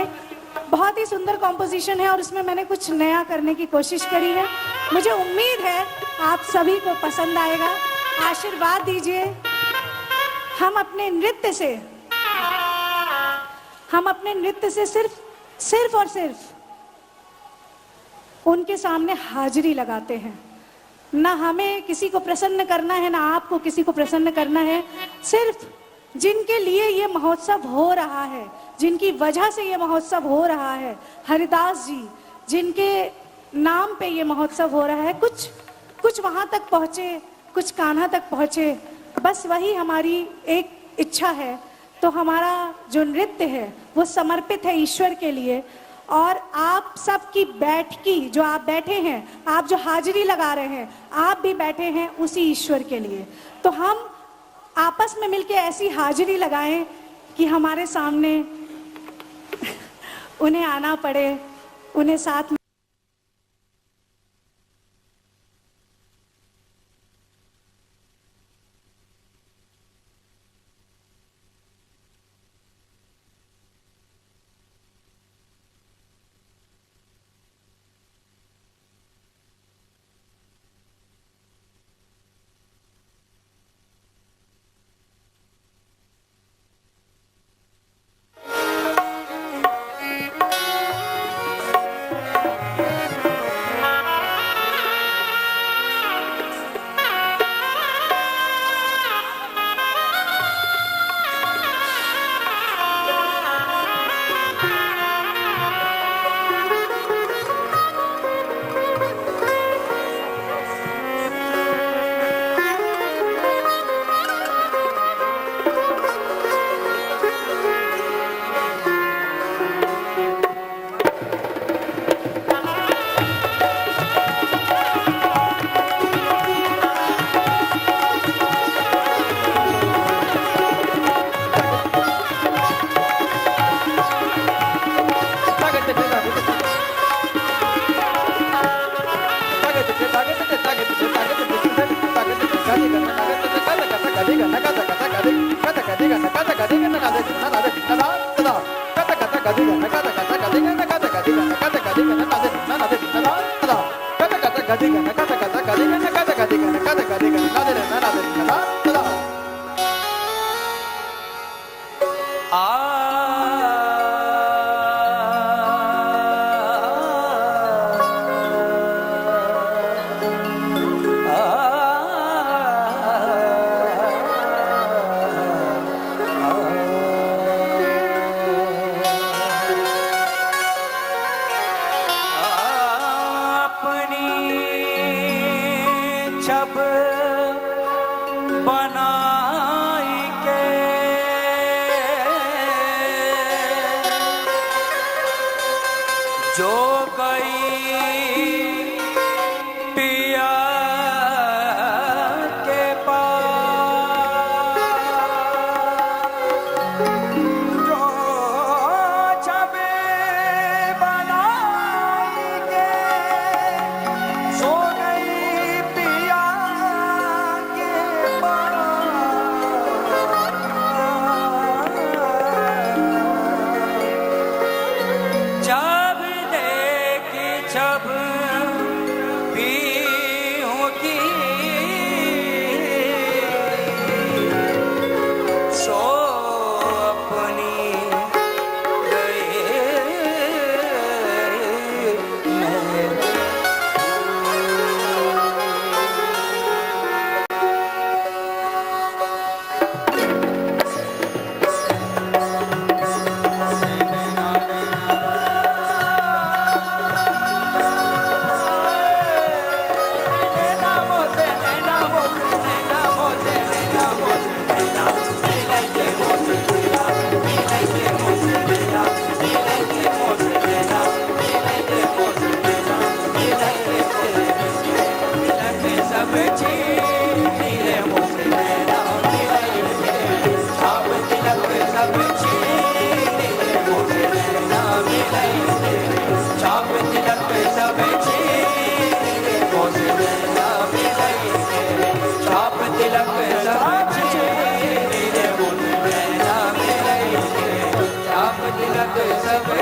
ये बहुत ही सुंदर कॉम्पोजिशन है और उसमें मैंने कुछ नया करने की कोशिश करी है। मुझे उम्मीद है आप सभी को पसंद आएगा। आशीर्वाद दीजिए। हम अपने नृत्य से सिर्फ और सिर्फ उनके सामने हाजिरी लगाते हैं। ना हमें किसी को प्रसन्न करना है, ना आपको किसी को प्रसन्न करना है। सिर्फ जिनके लिए ये महोत्सव हो रहा है, जिनकी वजह से ये महोत्सव हो रहा है, हरिदास जी जिनके नाम पे ये महोत्सव हो रहा है, कुछ वहां तक पहुंचे, कुछ कान्हा तक पहुंचे, बस वही हमारी एक इच्छा है। तो हमारा जो नृत्य है वो समर्पित है ईश्वर के लिए। और आप सबकी बैठकी, जो आप बैठे हैं, आप जो हाजिरी लगा रहे हैं, आप भी बैठे हैं उसी ईश्वर के लिए। तो हम आपस में मिलके ऐसी हाजिरी लगाएं कि हमारे सामने उन्हें आना पड़े, उन्हें साथ में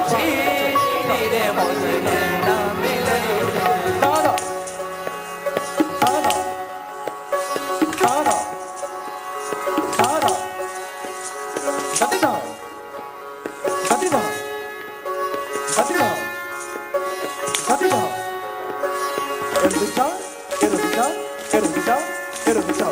छीनी रे मुझे ना मिले दादा दादा दादा दादा गतिदा गतिदा गतिदा गतिदा erudita erudita erudita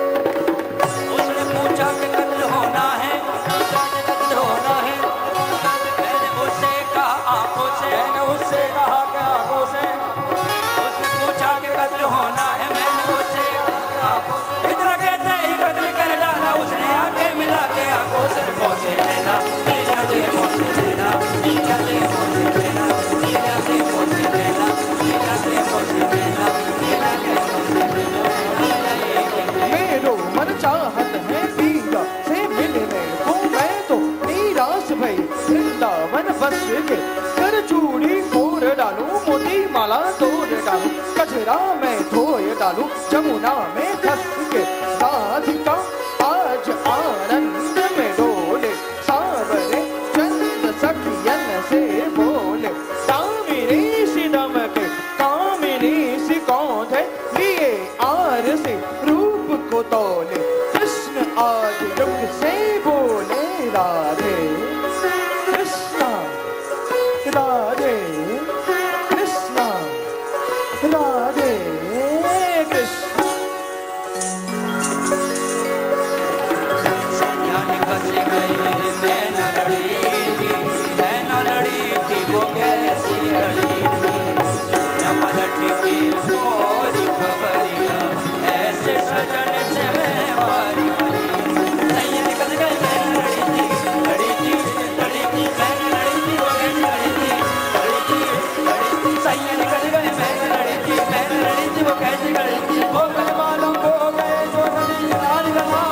उसने पूछा कि कत्ल होना है, कत्ल होना है। मैंने उससे कहा आंखों से, मैंने उससे कहा कि आंखों से। उसने पूछा कि कत्ल होना है, मैंने उससे कहा आंखों से। इतना कहते ही कत्ल कर डाला उसने आंखें मिला के आंखों से। पहुंचे लेना नीला दे पहुंचे लेना नीला दे पहुंचे लेना नीला दे पहुंचे लेना नीला दे पहुंचे लेना नीला दे पहुंचे लेना। मेरो मन चाहत है पीरा से मिलने को मैं तो निराश भई वृंदावन बस के कर चूड़ी फोड़ डालूं मोती माला तोड़ डालूं कचरा मैं धोए डालूं जमुना में फंस के राधिका आज आनंद में डोले सावरे चंद सखियन से बोले कामिनी सी दमके कामिनी सी कौन है लिए आर से रूप को तोले कृष्ण आज रुख से बोले राधे कृष्णा राधे कृष्णा राधे कृष्ण जाने बच गई मैं न लड़ी थी वो कैसी लड़ी थी न पलटी थी मोरी खबरिया ऐसे सजन से मैं वारी नहीं निकल गई मैं न लड़ी थी मैं न लड़ी थी वो कैसी लड़ी थी सही निकल गई मैं न लड़ी थी वो कैसी लड़ी थी वो गए मालूम हो गए जो नदी किनारे गना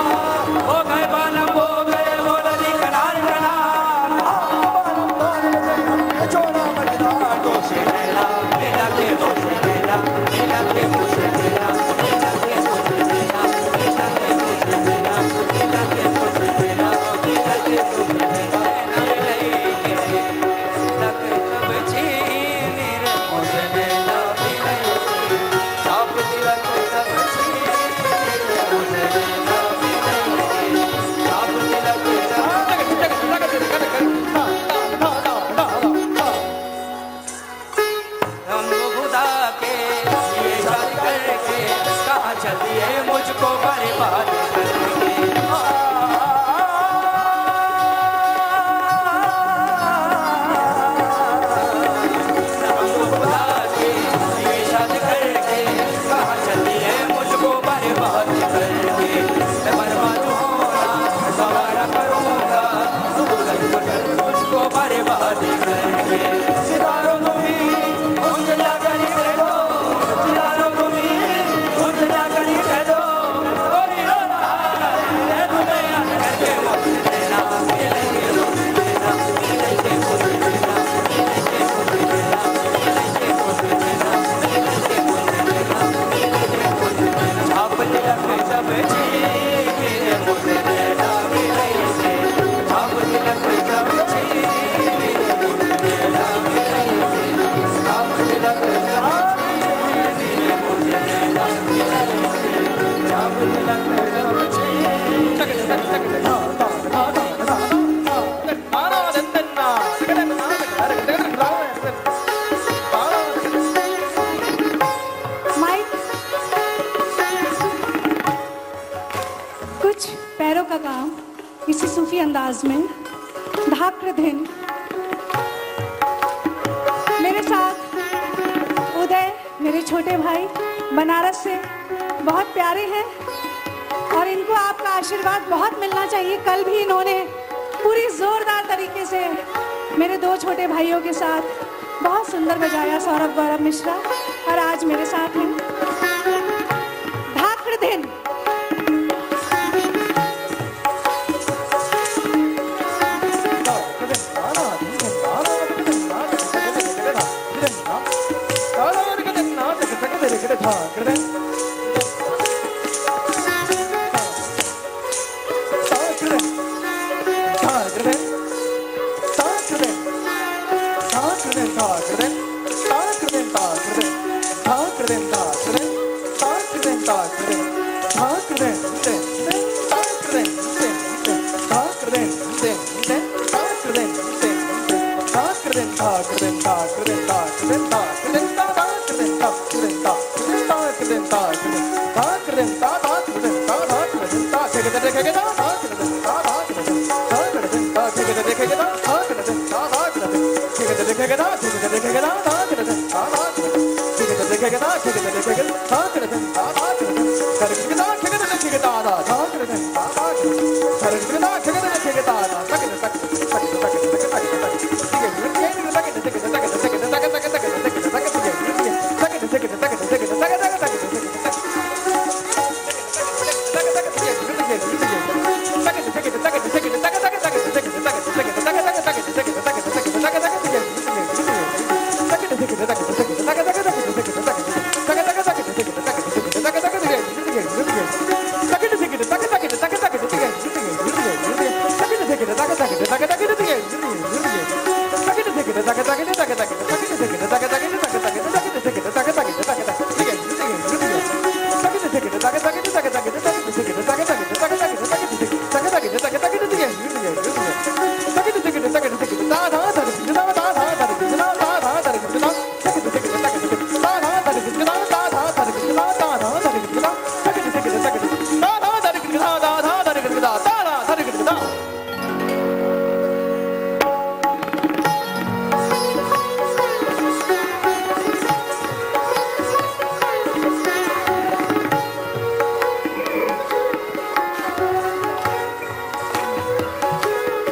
हो गए मालूम हो गए वो नदी किनारे गना छोड़ा मटना तो से मेला मेला के तो से मेला मेला के तो से मेला मेला के तो से मेला मेला के तो से मेला मेला के तो से मेला मेला के तो से मेला लग कब छीनी रे मुझे मेला मिले आप तिलक कब छीनी रे मुझे मेला मिले आप तिलक हम खुदा के ये शादी करके कहाँ चली है मुझको बर्बाद करके हम खुदा के ये शादी करके कहाँ चली है मुझको बर्बाद करके मैं बर्बाद होना सवारा करूँगा मुझको बर्बाद करके सितारों को भी उजला करी दे दो सितारों को भी उजला करी दे दो कोई रो रहा है तुम्हें याद करके वो तेरा मिलेंगे रोज तेरा मिलेंगे रोज तेरा मिलेंगे रोज तेरा मिलेंगे रोज तेरा मिलेंगे रोज तेरा मिलेंगे रोज तेरा आप तिलक सब छीन मेरे मुझे तेरा मिलेंगे आप तिलक सब छीन मेरे मुझे तेरा मिलेंगे आप तिलक सब छीन मेरे मुझे तेरा मिलेंगे आप तिलक सब छीन माइक कुछ पैरों का काम इसी सूफी अंदाज में धाक्र दिन मेरे साथ उदय मेरे छोटे भाई बनारस से बहुत प्यारे हैं और इनको आपका आशीर्वाद बहुत मिलना चाहिए। कल भी इन्होंने पूरी जोरदार तरीके से मेरे दो छोटे भाइयों के साथ बहुत सुंदर बजाया, सौरभ गौरव मिश्रा, और आज मेरे साथ हैं धाकड़ दिन।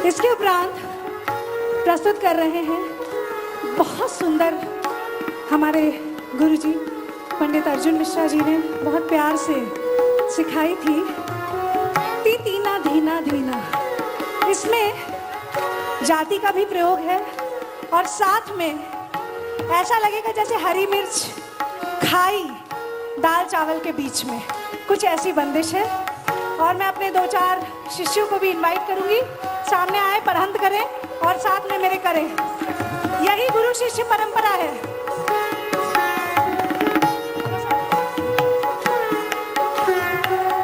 इसके उपरांत प्रस्तुत कर रहे हैं बहुत सुंदर, हमारे गुरुजी पंडित अर्जुन मिश्रा जी ने बहुत प्यार से सिखाई थी, ती तीना धीना धीना। इसमें जाति का भी प्रयोग है और साथ में ऐसा लगेगा जैसे हरी मिर्च खाई दाल चावल के बीच में, कुछ ऐसी बंदिश है। और मैं अपने दो चार शिष्यों को भी इनवाइट करूंगी, सामने आए, परहंत करें और साथ में मेरे करें। यही गुरु शिष्य परंपरा है।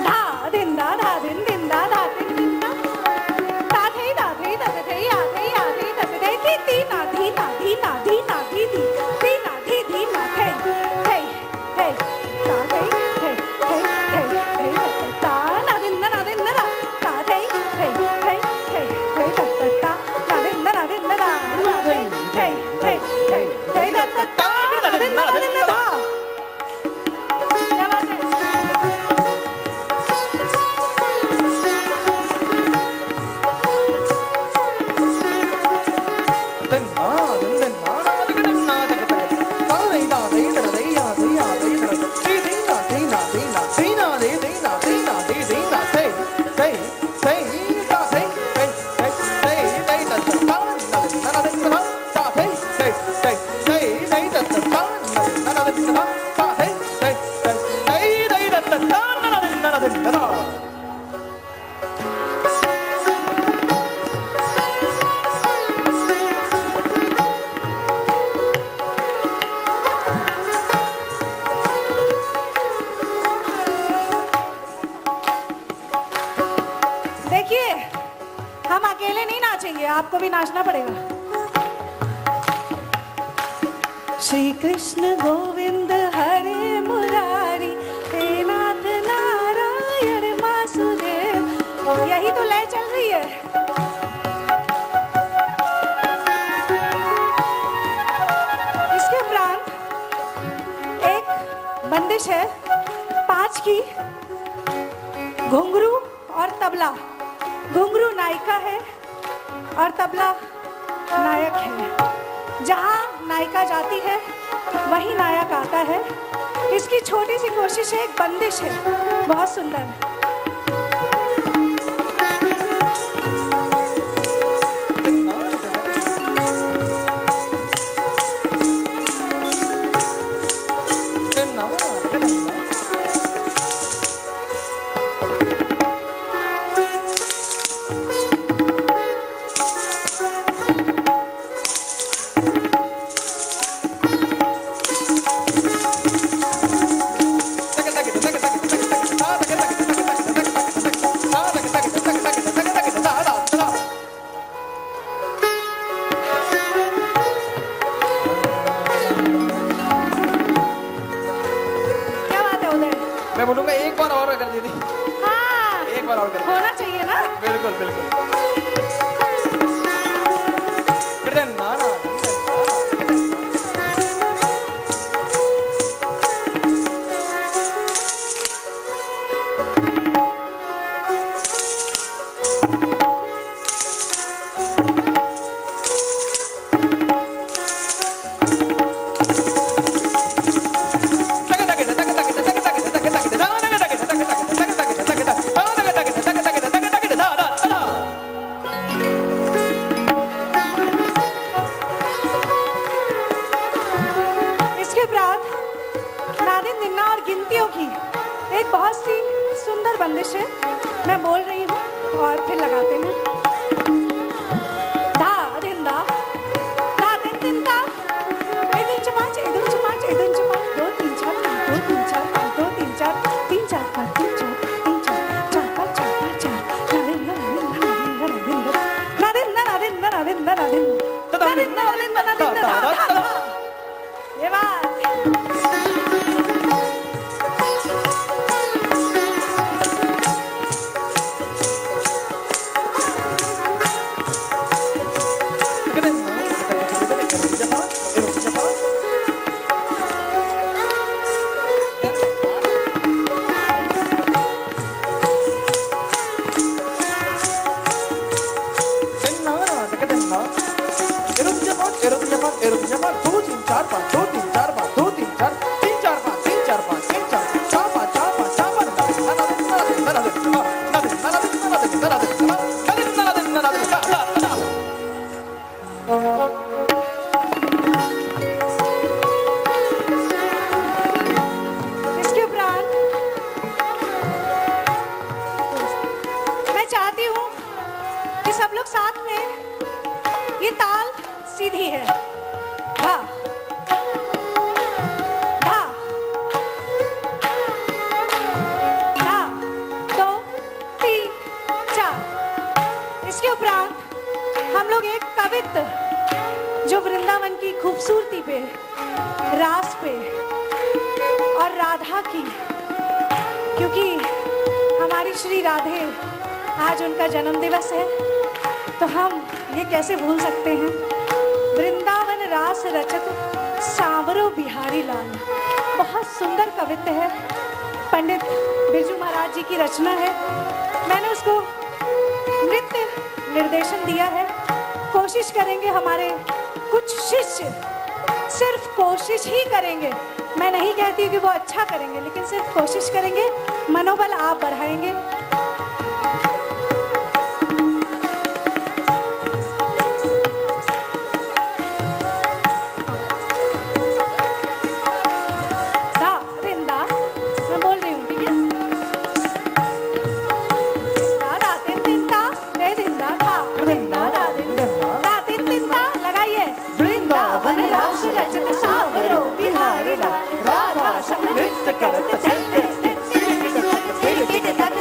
धा दिन दा धा दिन दिन दा धा दिन दिन दा ता थे दा थे दा थे या थे या थे दा थे ती ती ना धी ना धी ना धी ना धी धी ती ना धी धी ना थे थे थे ता थे थे थे थे थे ता ना दिन ना दिन ना ता थे थे थे थे थे ता ता ना दिन ना दिन ना थे थे थे थे थे ता ता ना दिन ना धा। क्या बात है? देखिए, हम अकेले नहीं नाचेंगे, आपको भी नाचना पड़ेगा। श्री कृष्ण गोविंद हरे मुरारी, हे नाथ नारायण वासुदेव। यही तो लय चल रही है। इसके उपरांत एक बंदिश है 5 की, घुंघरू और तबला, घुंघरू नायिका है और तबला नायक है। जहाँ नायिका जाती है वहीं नायक आता है। इसकी छोटी सी कोशिश है, एक बंदिश है, बहुत सुंदर। मैं बोलूंगा एक बार और कर दीदी, हाँ, एक बार और कर। होना चाहिए ना। बिल्कुल बिल्कुल। एक बहुत सी सुंदर बंदिश है, मैं बोल रही हूँ और फिर लगाते हैं। धा दिन धा, धा दिन दिन धा, ए दिन चमाच, ए दिन चमाच, ए दिन चमाच, 2 3 4 5, 2 3 4 5, 2 3 4 3 4 5, 3 4 3 4 4 5 4 5 4, ना दिन ना दिन ना दिन ना दिन ना दिन ना दिन ना दिन ना दिन ना दिन ना दिन ना दिन ना दिन। ये बात इसके उपरांत मैं चाहती हूँ कि सब लोग साथ में, ये ताल सीधी है, धा धा धा, 2 3 4। इसके उपरांत हम लोग एक कवित्त जो वृंदावन की खूबसूरती पे, रास पे और राधा की, क्योंकि हमारी श्री राधे आज उनका जन्म दिवस है, तो हम ये कैसे भूल सकते हैं। वृंदावन रास रचत सांवरो बिहारी लाल, बहुत सुंदर कवित्त है, पंडित बिरजू महाराज जी की रचना है। मैंने उसको नृत्य निर्देशन दिया है। कोशिश करेंगे हमारे कुछ शिष्य, सिर्फ कोशिश ही करेंगे, मैं नहीं कहती कि वो अच्छा करेंगे, लेकिन सिर्फ कोशिश करेंगे, मनोबल आप बढ़ाएंगे। धा दिन धा, मैं बोल रही हूँ, ठीक है। धा धा दिन दिन धा, रे दिन धा धा, दिन धा धा दिन धा दिन दिन धा, लगाइए। वृंदावन रास रचत सांवरो बिहारी लाल, राधा संग नृत्य करत चलते, गिड़ गिड़ तक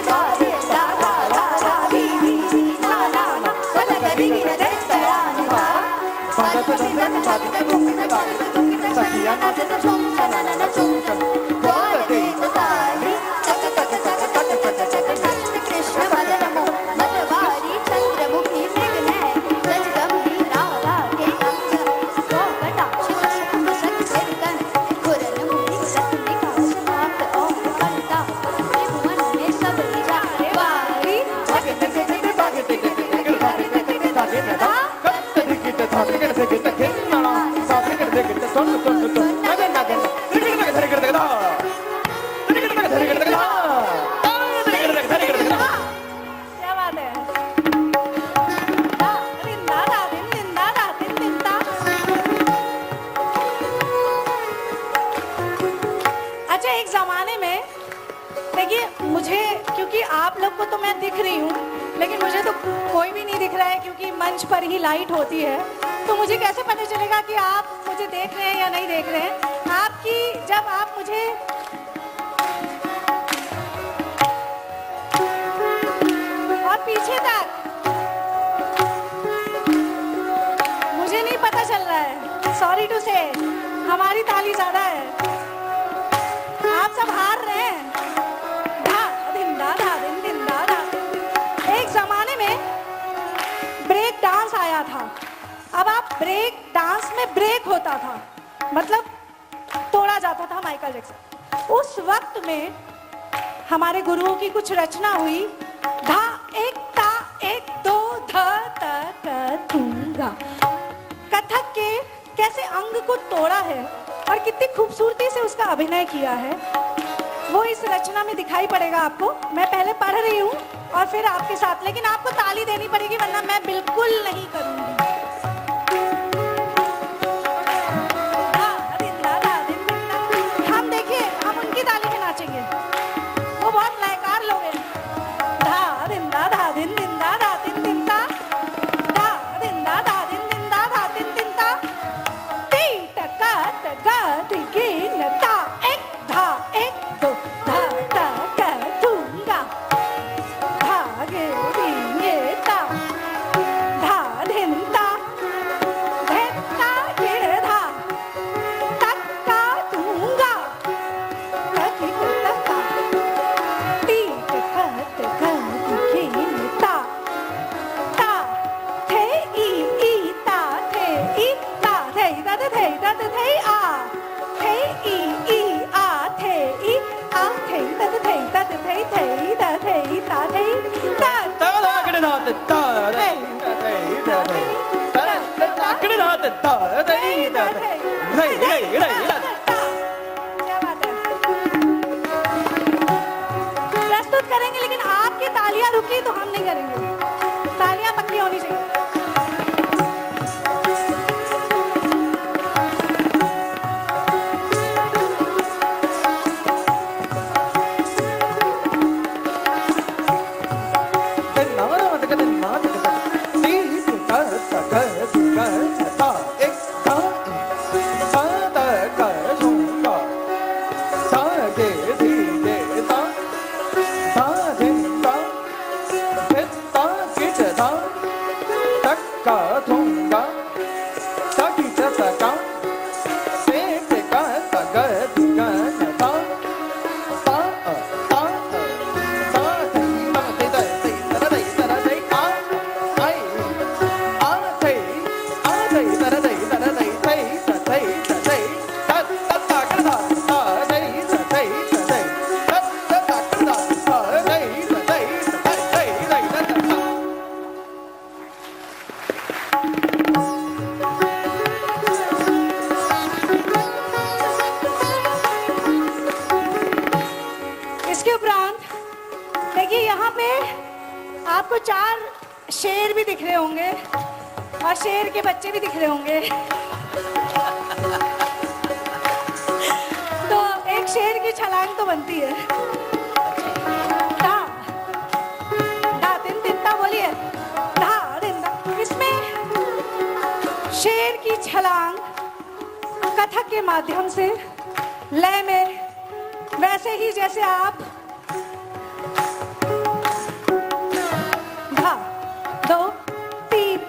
क्या बात है? दिन दादा दिन दादा दिन ता। अच्छा, एक जमाने में देखिए, मुझे क्योंकि आप लोग को तो मैं दिख रही हूँ, लेकिन मुझे तो कोई भी नहीं दिख रहा है क्योंकि मंच पर ही लाइट होती है, तो मुझे कैसे पता चलेगा कि आप मुझे देख रहे हैं या नहीं देख रहे हैं? आपकी जब आप मुझे और पीछे तक मुझे नहीं पता चल रहा है, सॉरी टू से, हमारी ताली ज्यादा है, आप सब हार रहे हैं। एक जमाने में ब्रेक डांस आया था। अब आप ब्रेक डांस में ब्रेक होता था, मतलब तोड़ा जाता था माइकल जैक्सन। उस वक्त में हमारे गुरुओं की कुछ रचना हुई, धा एक ता एक दो ध त क दूंगा। कथक के कैसे अंग को तोड़ा है और कितनी खूबसूरती से उसका अभिनय किया है, वो इस रचना में दिखाई पड़ेगा आपको। मैं पहले पढ़ रही हूँ और फिर आपके साथ, लेकिन आपको ताली देनी पड़ेगी वरना मैं बिल्कुल नहीं करूंगी। हम देखिए, हम उनकी ताली में नाचेंगे, वो बहुत लयकार लोग हैं। धा दिन दादा दिन दिन दादा दिन दिन ता, धा दिन दादा दिन दिन दादा दिन दिन ता, ती टका टका टिकी नता, एक धा एक दो धा ता क दूंगा। धागे दिए ता, धा दिन ता, धेता गिर धा, तक्का दूंगा। ककी तक्का, ती टका टका टिकी नता, ता थे ई ता थे ई ता थे ता थे ता थे आ, थे ई आ थे ई आ थे ता थे ता थे थे ता थे ता थे ता क्या बात है? प्रस्तुत करेंगे, लेकिन आपकी तालियां रुकी तो हम नहीं करेंगे, तालियां पक्की होनी चाहिए। इसके उपरांत देखिए, यहाँ पे आपको 4 शेर भी दिख रहे होंगे और शेर के बच्चे भी दिख रहे होंगे। तो एक शेर की छलांग तो बनती है। धा धा दिन दिन ता बोलिए, धा दिन धा। इसमें शेर की छलांग कथक के माध्यम से लय में, वैसे ही जैसे आप धा दो तीन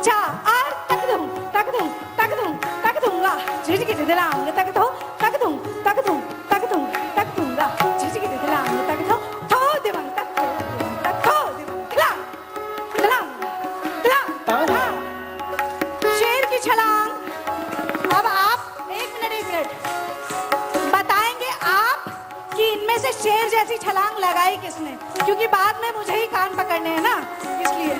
चार तक दूं तक दूं तक दूं तक दूंगा, झिझकी दिलांग तक दो तक दूं तक दूं तक दूं तक दूंगा, झिझकी दिलांग तक दो थो दिवंग तक थो दिवंग दिलांग दिलांग दिलांग। शेर की छलांग। अब आप एक मिनट बताएंगे आप कि इनमें से शेर जैसी छलांग लगाई किसने, क्योंकि बाद में मुझे ही कान पकड़ने हैं ना, इसलिए।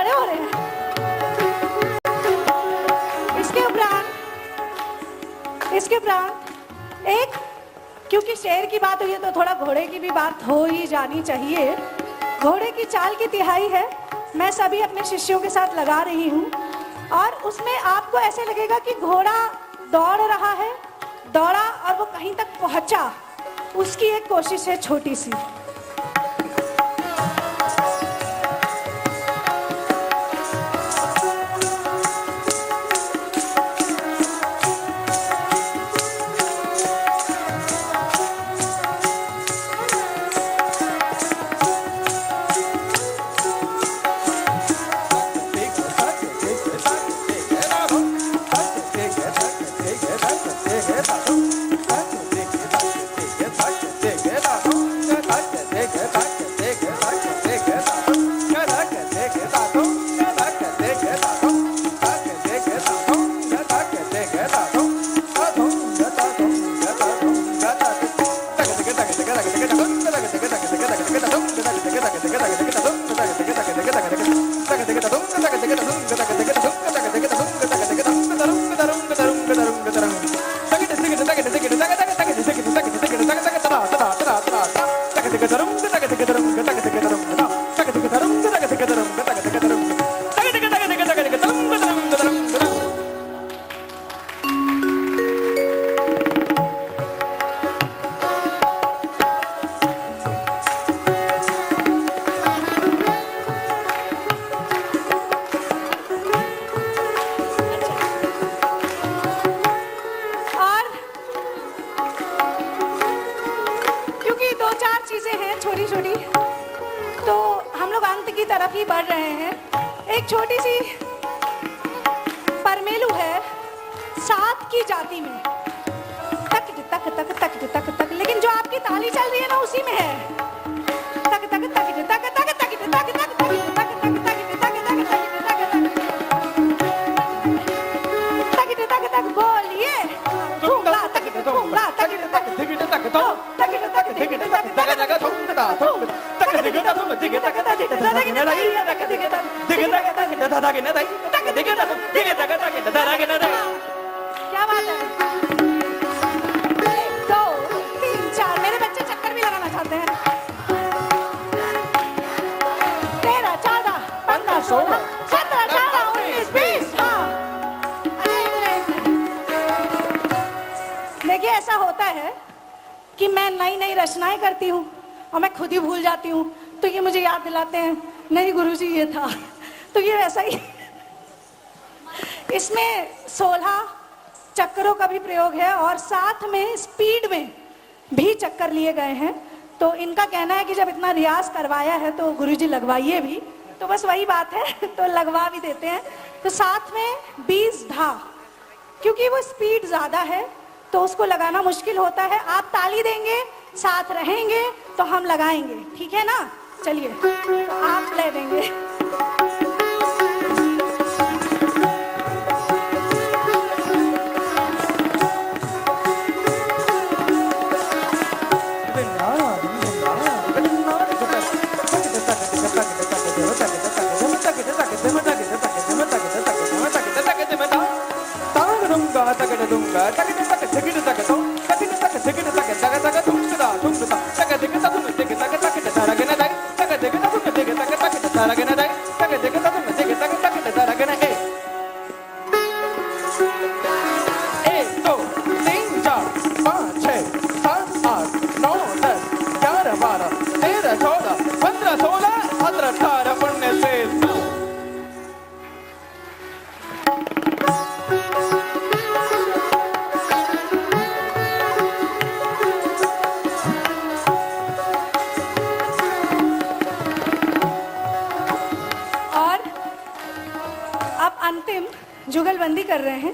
खड़े हो रहे हैं। इसके उपरांत एक, क्योंकि शेर की बात हुई है तो थोड़ा घोड़े की भी बात हो ही जानी चाहिए। घोड़े की चाल की तिहाई है, मैं सभी अपने शिष्यों के साथ लगा रही हूँ और उसमें आपको ऐसे लगेगा कि घोड़ा दौड़ रहा है, दौड़ा और वो कहीं तक पहुंचा, उसकी एक कोशिश है छोटी सी। छोटी छोटी, तो हम लोग अंत की तरफ ही बढ़ रहे हैं। एक छोटी सी परमेलू है 7 की जाति में, तक तक तक तक तक तक, लेकिन जो आपकी ताली चल रही है ना उसी में है तक तक तक तक तक तक तक तक तक तक तक बोलिए धूमला तक धूमला तक तक तक क्या बात है। 1 2 3 4 मेरे बच्चे चक्कर भी लगाना चाहते हैं। 13 14 15 16 17 18 19 20। हाँ देखिए, ऐसा होता है कि मैं नई नई रचनाएं करती हूँ और मैं खुद ही भूल जाती हूँ, तो ये मुझे याद दिलाते हैं नहीं गुरुजी ये था। तो ये वैसा ही इसमें 16 चक्करों का भी प्रयोग है और साथ में स्पीड में भी चक्कर लिए गए हैं। तो इनका कहना है कि जब इतना रियाज करवाया है तो गुरुजी लगवाइए भी, तो बस वही बात है तो लगवा भी देते हैं। तो साथ में 20 धा, क्योंकि वो स्पीड ज्यादा है तो उसको लगाना मुश्किल होता है। आप ताली देंगे, साथ रहेंगे तो हम लगाएंगे, ठीक है ना। चलिए आप ले देंगे। अंतिम जुगलबंदी कर रहे हैं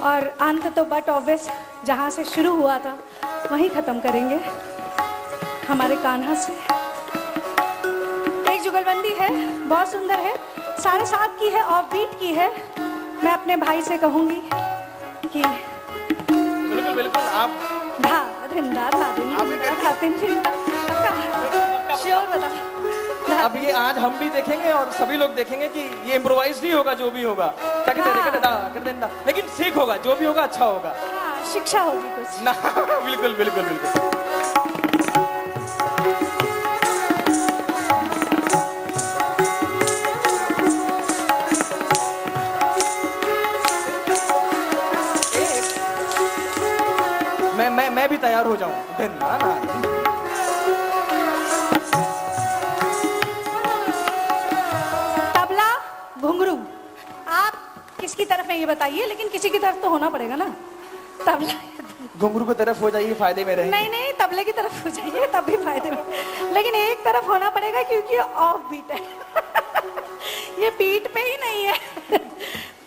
और अंत तो बट ऑब्वियस जहाँ से शुरू हुआ था वहीं ख़त्म करेंगे हमारे कान्हा से। एक जुगलबंदी है, बहुत सुंदर है, 7:30 की है, ऑफ बीट की है। मैं अपने भाई से कहूँगी कि बिल्कुल बिल्कुल आप धा धिंदा धा धिंदा श्योर बता अब ये आज हम भी देखेंगे और सभी लोग देखेंगे कि ये इम्प्रोवाइज नहीं होगा जो भी होगा, क्या कहते हैं, कर देना, लेकिन सीख होगा, जो भी होगा अच्छा होगा हाँ, शिक्षा होगी कुछ ना। बिल्कुल बिल्कुल बिल्कुल। मैं भी तैयार हो जाऊं। दिन ना ना तबला घुंघरू आप किसकी तरफ है ये बताइए, लेकिन किसी की तरफ तो होना पड़ेगा ना। तबला घुंघरू की तरफ हो जाइए, फायदे में रहेंगे। नहीं नहीं, तबले की तरफ हो जाइए तब भी फायदे में, लेकिन एक तरफ होना पड़ेगा क्योंकि ऑफ बीट है। ये बीट पे ही नहीं है।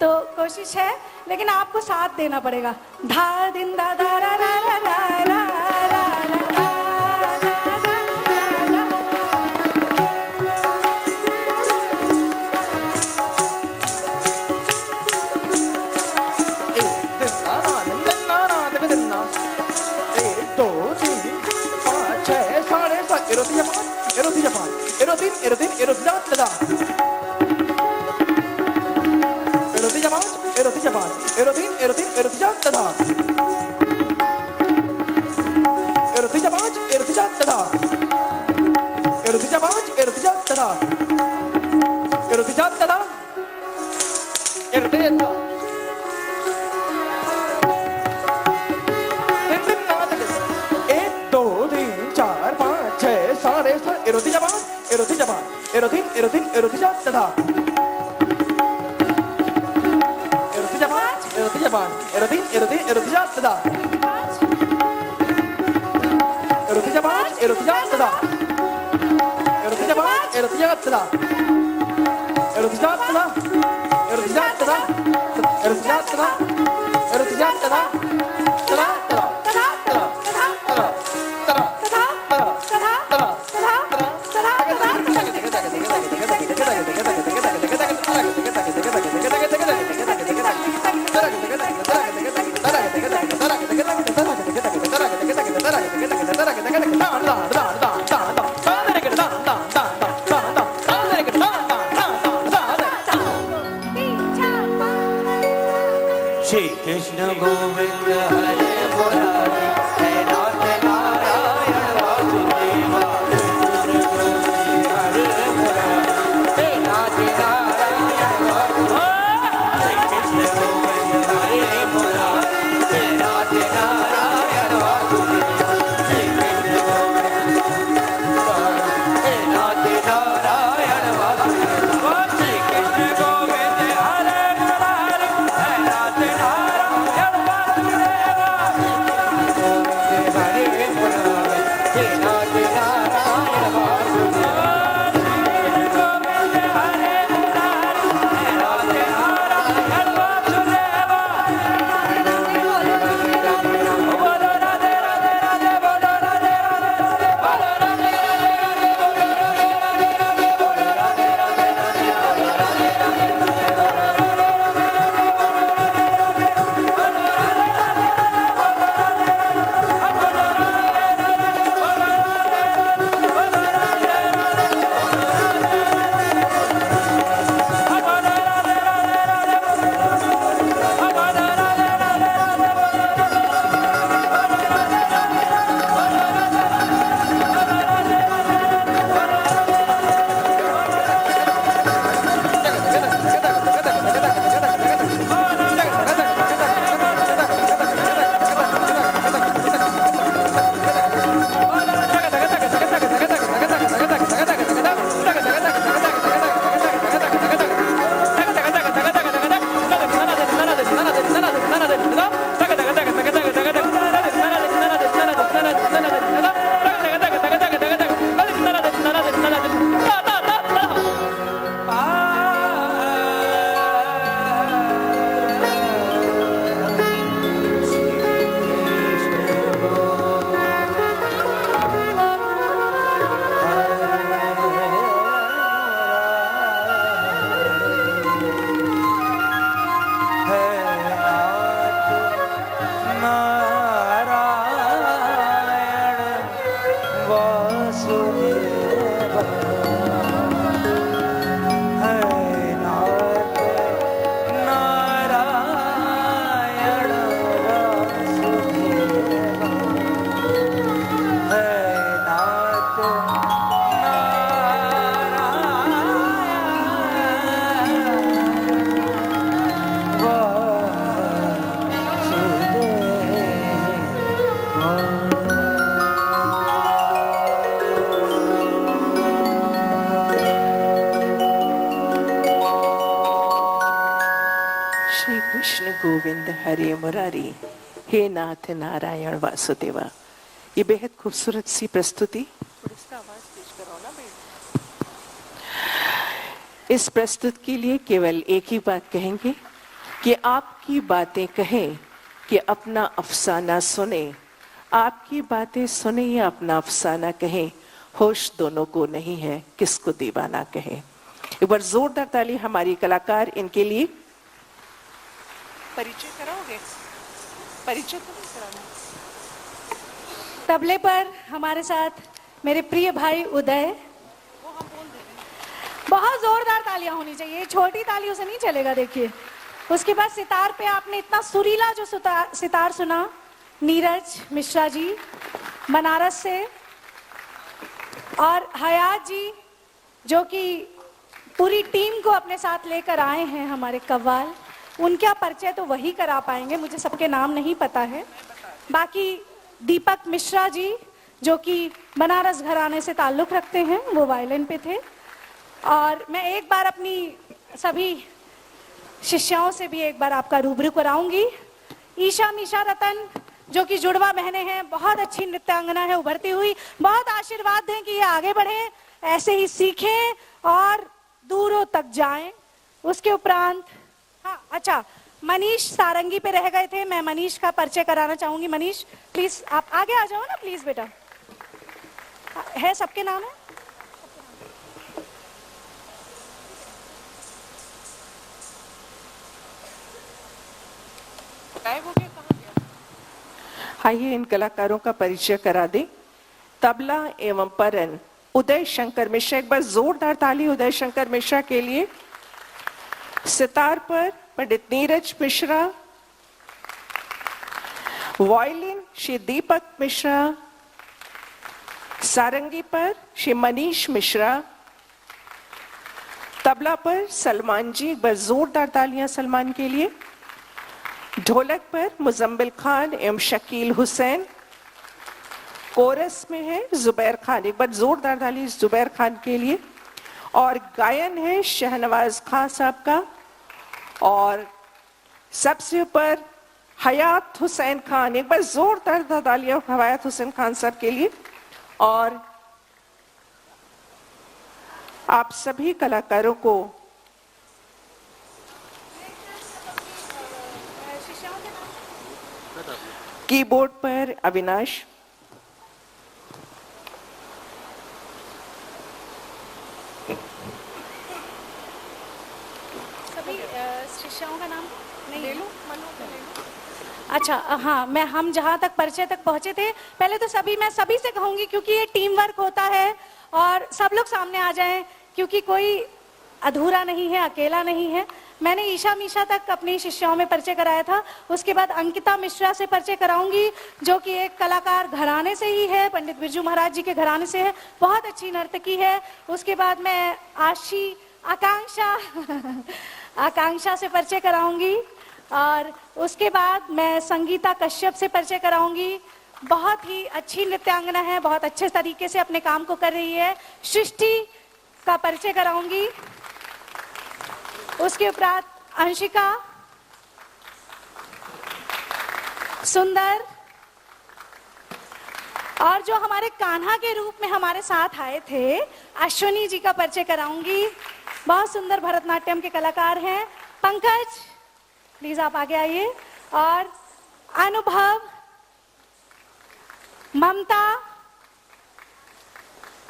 तो कोशिश है, लेकिन आपको साथ देना पड़ेगा। धा दिन दा दा रा रा रा रा रा रा रा श्री कृष्ण गोविंद हरे मुरारी, हे नाथ नारायण वासुदेवा, हरे मुरारी, हे नाथ नारायण वासुदेवा। श्री कृष्ण गोविंद हरे मुरारी, हे नाथ नारायण वासुदेवा, श्री कृष्ण गोविंद हे नाथ नारायण वासुदेवा, श्री कृष्ण गोविंद हरे मुरारी, हे नाथ नारायण वासुदेवा। कृष्ण गोविंद हरे मुरारी, हे नाथ नारायण वासुदेवा। ये बेहद खूबसूरत सी प्रस्तुति। इस प्रस्तुत के लिए केवल एक ही बात कहेंगे कि आपकी बातें कहें कि अपना अफसाना सुने। आपकी बातें सुने या अपना अफसाना कहें, होश दोनों को नहीं है, किसको दीवाना कहे। एक बार जोरदार ताली हमारी कलाकार इनके लिए। परिचय कराओगे? परिचय तो नहीं कराना। तबले पर हमारे साथ मेरे प्रिय भाई उदय। बहुत जोरदार तालियां होनी चाहिए, छोटी तालियों से नहीं चलेगा। देखिए, उसके बाद सितार पे आपने इतना सुरीला जो सितार सुना, नीरज मिश्रा जी बनारस से, और हयात जी जो कि पूरी टीम को अपने साथ लेकर आए हैं, हमारे कव्वाल। उनका परिचय तो वही करा पाएंगे, मुझे सबके नाम नहीं पता है। बाकी दीपक मिश्रा जी जो कि बनारस घराने से ताल्लुक़ रखते हैं, वो वायलिन पे थे। और मैं एक बार अपनी सभी शिष्याओं से भी एक बार आपका रूबरू कराऊंगी। ईशा मीशा रतन जो कि जुड़वा बहनें हैं, बहुत अच्छी नृत्यांगना है उभरती हुई। बहुत आशीर्वाद दें कि ये आगे बढ़े, ऐसे ही सीखें और दूरों तक जाएं। उसके उपरांत हाँ, अच्छा, मनीष सारंगी पे रह गए थे, मैं मनीष का परिचय कराना चाहूंगी। मनीष प्लीज आप आगे आ जाओ ना, प्लीज बेटा। है सबके नाम है? आइए इन कलाकारों का परिचय करा दें। तबला एवं परन उदय शंकर मिश्रा, एक बार जोरदार ताली उदय शंकर मिश्रा के लिए। सितार पर पंडित नीरज मिश्रा, वायलिन श्री दीपक मिश्रा, सारंगी पर श्री मनीष मिश्रा, तबला पर सलमान जी, एक बार जोरदार तालियां सलमान के लिए। ढोलक पर मुजम्मिल खान एवं शकील हुसैन, कोरस में है जुबैर खान, एक बार जोरदार ताली जुबैर खान के लिए। और गायन है शहनवाज खान साहब का, और सबसे ऊपर हयात हुसैन खान, एक बार जोरदार तालियां हयात हुसैन खान साहब के लिए। और आप सभी कलाकारों को कीबोर्ड पर अविनाश, सभी शिष्याओं का नाम नहीं ले लो, अच्छा हाँ, हम जहाँ तक परिचय तक पहुँचे थे, पहले तो मैं सभी से कहूँगी क्योंकि ये टीम वर्क होता है और सब लोग सामने आ जाएं, क्योंकि कोई अधूरा नहीं है, अकेला नहीं है। मैंने ईशा मीशा तक अपनी शिष्याओं में परिचय कराया था। उसके बाद अंकिता मिश्रा से परिचय कराऊंगी जो कि एक कलाकार घराने से ही है, पंडित बिरजू महाराज जी के घराने से है, बहुत अच्छी नर्तकी है। उसके बाद मैं आकांक्षा से परिचय कराऊंगी, और उसके बाद मैं संगीता कश्यप से परिचय कराऊंगी। बहुत ही अच्छी नृत्यांगना है, बहुत अच्छे तरीके से अपने काम को कर रही है। सृष्टि का परिचय कराऊंगी। उसके उपरांत अंशिका, सुंदर, और जो हमारे कान्हा के रूप में हमारे साथ आए थे अश्विनी जी का परिचय कराऊंगी। बहुत सुंदर भरतनाट्यम के कलाकार हैं। पंकज प्लीज आप आगे आइए। और अनुभव, ममता,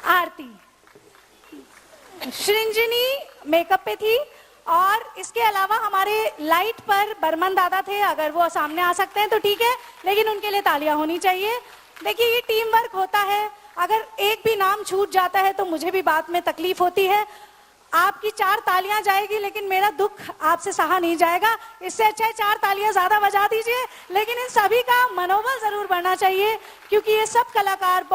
आरती, सृंजनी मेकअप पे थी, और इसके अलावा हमारे लाइट पर बर्मन दादा थे। अगर वो सामने आ सकते हैं तो ठीक है, लेकिन उनके लिए तालियां होनी चाहिए। देखिए, ये टीम वर्क होता है, अगर एक भी नाम छूट जाता है तो मुझे भी बाद में तकलीफ होती है। आपकी 4 तालियां जाएगी, लेकिन मेरा दुख आपसे सहा नहीं जाएगा। इससे अच्छा है 4 तालियां ज्यादा बजा दीजिए, लेकिन इन सभी का मनोबल जरूर बढ़ना चाहिए, क्योंकि ये सब कलाकार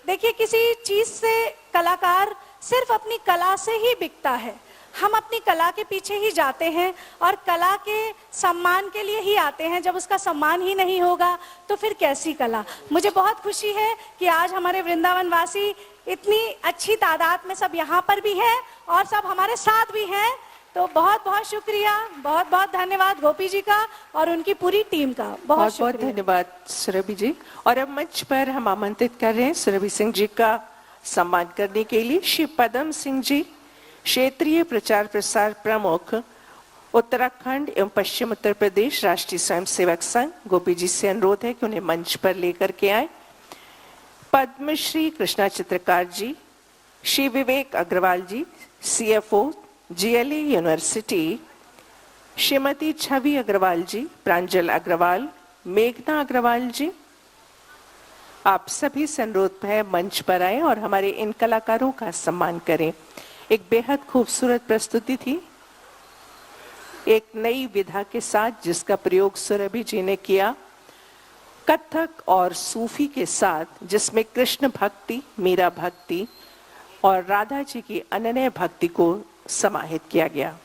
देखिए, किसी चीज से कलाकार सिर्फ अपनी कला से ही बिकता है। हम अपनी कला के पीछे ही जाते हैं और कला के सम्मान के लिए ही आते हैं। जब उसका सम्मान ही नहीं होगा तो फिर कैसी कला। मुझे बहुत खुशी है कि आज हमारे वृंदावन वासी इतनी अच्छी तादाद में सब यहाँ पर भी हैं और सब हमारे साथ भी हैं। तो बहुत बहुत शुक्रिया, बहुत बहुत धन्यवाद गोपी जी का और उनकी पूरी टीम का। बहुत बहुत बहुत शुक्रिया। धन्यवाद सुरभि जी। और अब मंच पर हम आमंत्रित कर रहे हैं सुरभि सिंह जी का सम्मान करने के लिए श्री पदम सिंह जी, क्षेत्रीय प्रचार प्रसार प्रमुख, उत्तराखंड एवं पश्चिम उत्तर प्रदेश राष्ट्रीय स्वयंसेवक संघ। गोपी जी से अनुरोध है कि उन्हें मंच पर लेकर के आए। पद्मश्री कृष्णा चित्रकार जी, श्री विवेक अग्रवाल जी, CFO GLA यूनिवर्सिटी, श्रीमती छवि अग्रवाल जी, प्रांजल अग्रवाल, मेघना अग्रवाल जी, आप सभी से अनुरोध है मंच पर आए और हमारे इन कलाकारों का सम्मान करें। एक बेहद खूबसूरत प्रस्तुति थी, एक नई विधा के साथ जिसका प्रयोग सुरभि जी ने किया, कथक और सूफी के साथ, जिसमें कृष्ण भक्ति, मीरा भक्ति और राधा जी की अनन्य भक्ति को समाहित किया गया।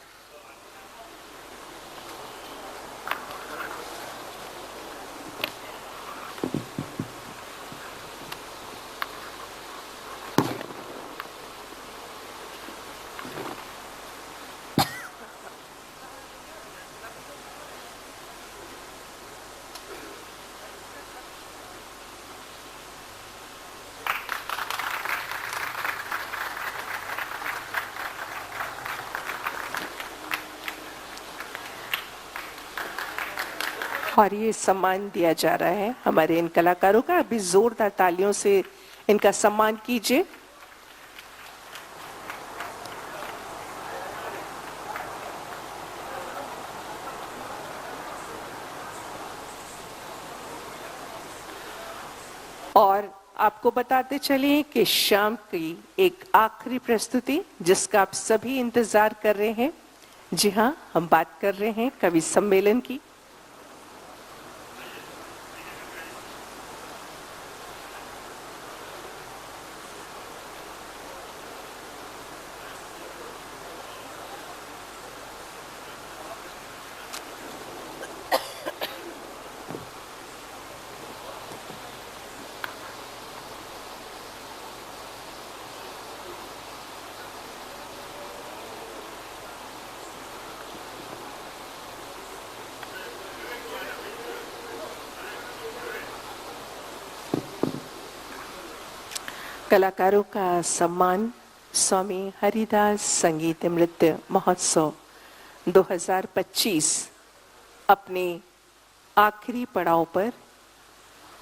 और ये सम्मान दिया जा रहा है हमारे इन कलाकारों का। अभी जोरदार तालियों से इनका सम्मान कीजिए। और आपको बताते चलें कि शाम की एक आखिरी प्रस्तुति जिसका आप सभी इंतजार कर रहे हैं, जी हाँ, हम बात कर रहे हैं कवि सम्मेलन की। कलाकारों का सम्मान स्वामी हरिदास संगीत नृत्य महोत्सव 2025 अपने आखिरी पड़ाव पर,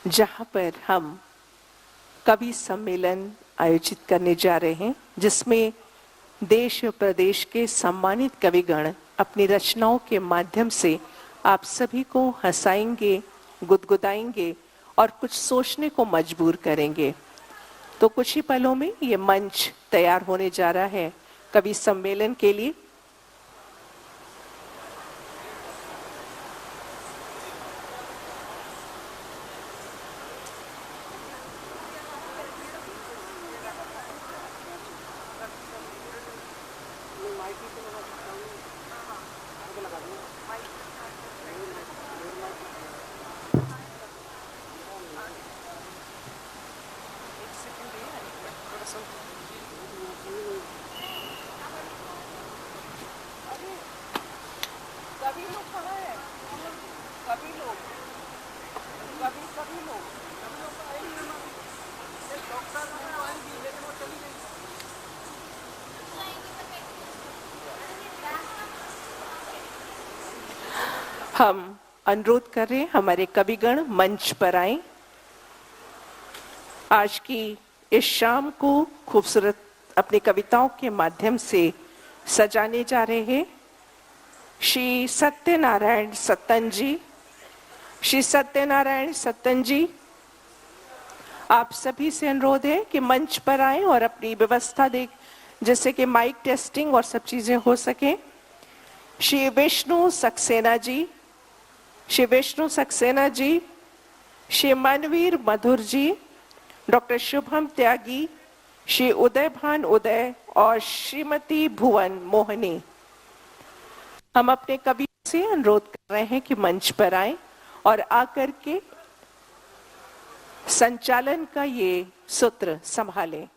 जहां पर हम कवि सम्मेलन आयोजित करने जा रहे हैं, जिसमें देश और प्रदेश के सम्मानित कविगण अपनी रचनाओं के माध्यम से आप सभी को हंसाएंगे, गुदगुदाएंगे और कुछ सोचने को मजबूर करेंगे। तो कुछ ही पलों में ये मंच तैयार होने जा रहा है कवि सम्मेलन के लिए। हम अनुरोध कर रहे हैं हमारे कविगण मंच पर आए। आज की इस शाम को खूबसूरत अपनी कविताओं के माध्यम से सजाने जा रहे हैं श्री सत्यनारायण सत्तन जी। श्री सत्यनारायण सत्तन जी, आप सभी से अनुरोध है कि मंच पर आए और अपनी व्यवस्था देख, जैसे कि माइक टेस्टिंग और सब चीजें हो सके। श्री विष्णु सक्सेना जी, श्री विष्णु सक्सेना जी, श्री मनवीर मधुर जी, डॉक्टर शुभम त्यागी, श्री उदय भान उदय और श्रीमती भुवन मोहनी। हम अपने कवियों से अनुरोध कर रहे हैं कि मंच पर आए और आकर के संचालन का ये सूत्र संभालें।